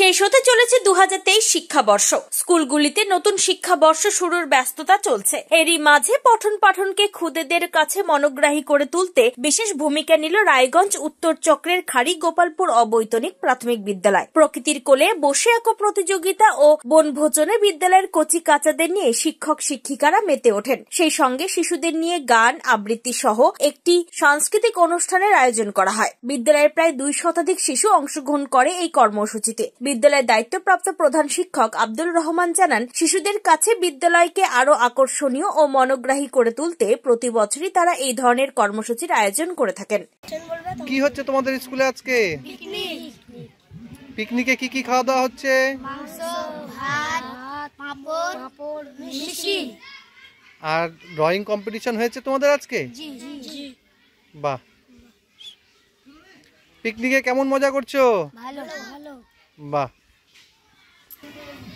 শেষ হতে চলেছে 2023 শিক্ষাবর্ষ। স্কুলগুলিতে নতুন শিক্ষাবর্ষ শুরুর ব্যস্ততা চলছে। এরই মাঝে পঠন পাঠনকে খুদেদের কাছে মনোগ্রাহী করে তুলতে বিশেষ ভূমিকা নিল রায়গঞ্জ উত্তর চক্রের খাড়ি গোপালপুর অবৈতনিক প্রাথমিক বিদ্যালয়। প্রকৃতির কোলে বসে আঁকো প্রতিযোগিতা ও বনভোজনে বিদ্যালয়ের কচি কাচাদের নিয়ে শিক্ষক শিক্ষিকারা মেতে ওঠেন। সেই সঙ্গে শিশুদের নিয়ে গান আবৃত্তি সহ একটি সাংস্কৃতিক অনুষ্ঠানের আয়োজন করা হয়। বিদ্যালয়ের প্রায় 2 শতাধিক শিশু অংশগ্রহণ করে এই কর্মসূচিতে। বিদ্যালয়ের দায়িত্বপ্রাপ্ত প্রধান শিক্ষক আব্দুর রহমান জানান, শিশুদের কাছে বিদ্যালয়কে আরো আকর্ষণীয় ও মনোগ্রাহী করে তুলতে প্রতি বছরই তারা এই ধরনের কর্মসূচির আয়োজন করে থাকেন। কি হচ্ছে তোমাদের স্কুলে আজকে? পিকনিকে কি কি খাওয়া দাওয়া হচ্ছে? মাংস, ভাত, পাঁপড়, মিষ্টি। আর ড্রয়িং কম্পিটিশন হয়েছে তোমাদের আজকে? জি জি জি। বাহ। পিকনিকে কেমন মজা করছো? ভালো ভালো। বাহ।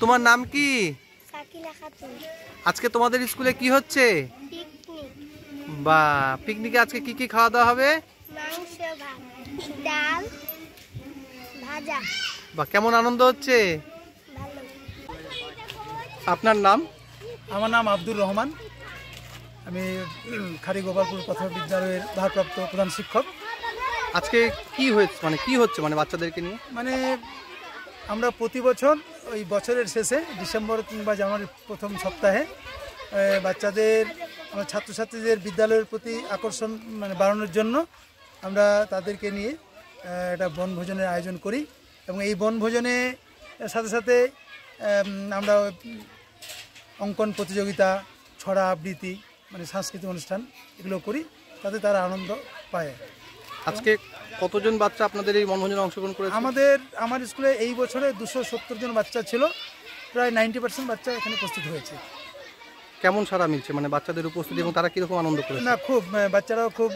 তোমার নাম কি? সাকিনা খাতুন। আজকে তোমাদের স্কুলে কি হচ্ছে? পিকনিক। বাহ। পিকনিকে আজকে কি কি খাওয়া দাওয়া হবে? মাংস, ভাত, ডাল, ভাজা। বাহ, কেমন আনন্দ হচ্ছে? ভালো। আপনার নাম? আমার নাম আব্দুর রহমান। আমি খাড়ি গোপালপুর প্রাথমিক বিদ্যালয়ের ভারপ্রাপ্ত প্রধান শিক্ষক। আজকে কি হয়েছে, কি হচ্ছে বাচ্চাদেরকে নিয়ে? আমরা প্রতি বছর ওই বছরের শেষে ডিসেম্বর কিংবা জানুয়ারির প্রথম সপ্তাহে বাচ্চাদের আমার ছাত্রছাত্রীদের বিদ্যালয়ের প্রতি আকর্ষণ বাড়ানোর জন্য আমরা তাদেরকে নিয়ে একটা বনভোজনের আয়োজন করি এবং এই বনভোজনে সাথে সাথে আমরা অঙ্কন প্রতিযোগিতা, ছড়া আবৃত্তি, সাংস্কৃতিক অনুষ্ঠান এগুলো করি, তাতে তারা আনন্দ পায়। আজকে কতজন বাচ্চা আপনাদের এই বনভোজনে অংশগ্রহণ করেছে? আমার স্কুলে এই বছরে 270 জন বাচ্চা ছিল, প্রায় 90% বাচ্চা এখানে উপস্থিত হয়েছে। কেমন সাড়া মিলছে বাচ্চাদের উপস্থিতি এবং তারা কিরকম আনন্দ করেছে? না, খুব বাচ্চারাও খুব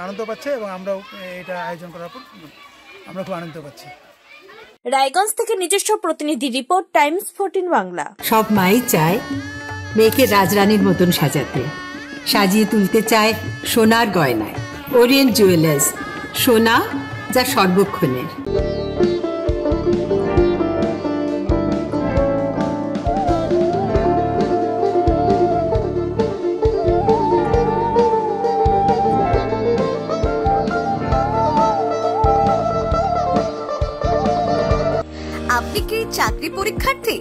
আনন্দ পাচ্ছে এবং আমরাও এটা আয়োজন করার পর আমরা খুব আনন্দ পাচ্ছি। রায়গঞ্জ থেকে নিজস্ব প্রতিনিধি রিপোর্ট, টাইমস 14 বাংলা। সব মাই চায় মেয়েকে রাজরানীর মতন সাজাতে, সাজিয়ে তুলতে চায় সোনার গয়নায়। ওরিয়েন্ট জুয়েলার্স, সোনা যা সর্বক্ষণের। আপনি কি চাকরি পরীক্ষার্থী?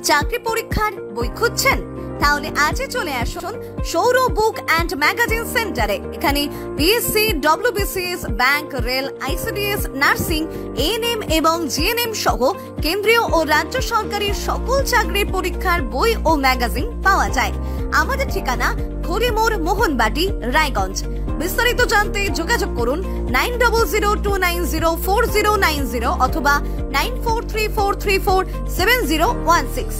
চাকরি পরীক্ষার বই খুঁজছেন? তাহলে আজই চলে আসুন সৌর বুক অ্যান্ড ম্যাগাজিন সেন্টারে। এখানে BSc, WBCS, bank, rail, ICDS, nursing, ANM এবং জিএনএম সহ কেন্দ্রীয় ও রাজ্য সরকারের সকল চাকরির পরীক্ষার বই ও ম্যাগাজিন পাওয়া যায়। আমাদের ঠিকানা খড়িমোড়, মোহনবাটি, রায়গঞ্জ। বিস্তারিত জানতে যোগাযোগ করুন 9002904090 অথবা 9434347016।